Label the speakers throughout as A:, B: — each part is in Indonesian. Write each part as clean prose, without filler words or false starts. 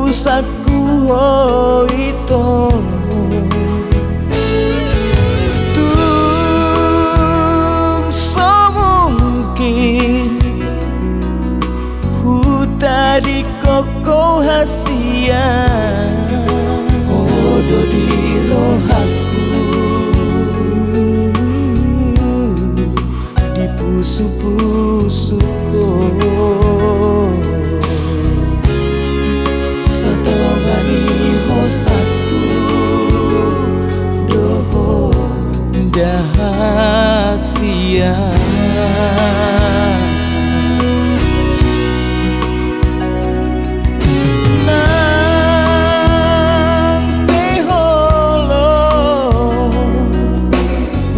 A: pusaku itu tung so mungkin hutari koko hasia odo di rohaku di pusu-pusuku setongani hosaku doho dahasia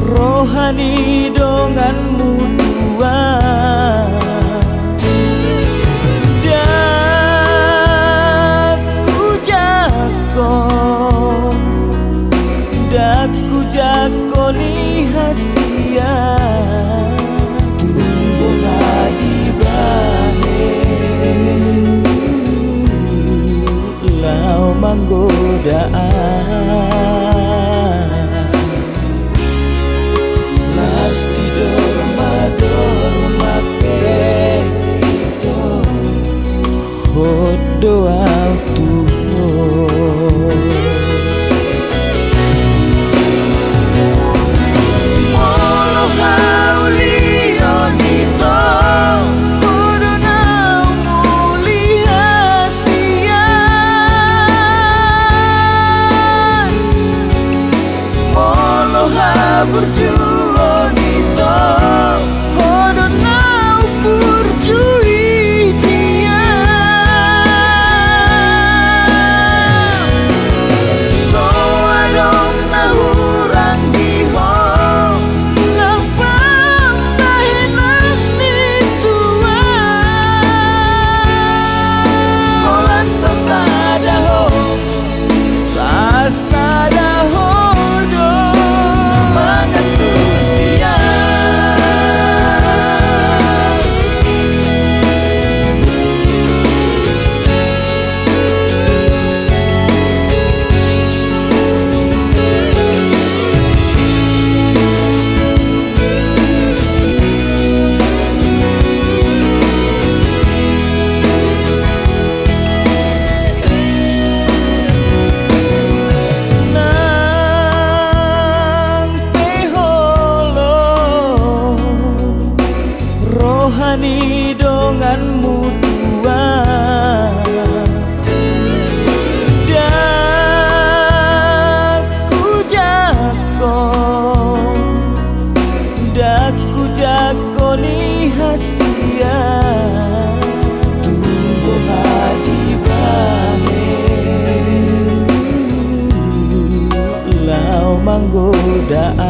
A: rohani donganmu dua daku jakoni hasia tumbuh lagi bahe lau manggodaan las dorma itu doa Tuhan berjuang itu hodo nau berjui dia so adong nahurang diho lapang tahinan tua holan sasada ho rohani donganmu tua daku jakoni hasia tumbuh hadi bahe lau manggodaan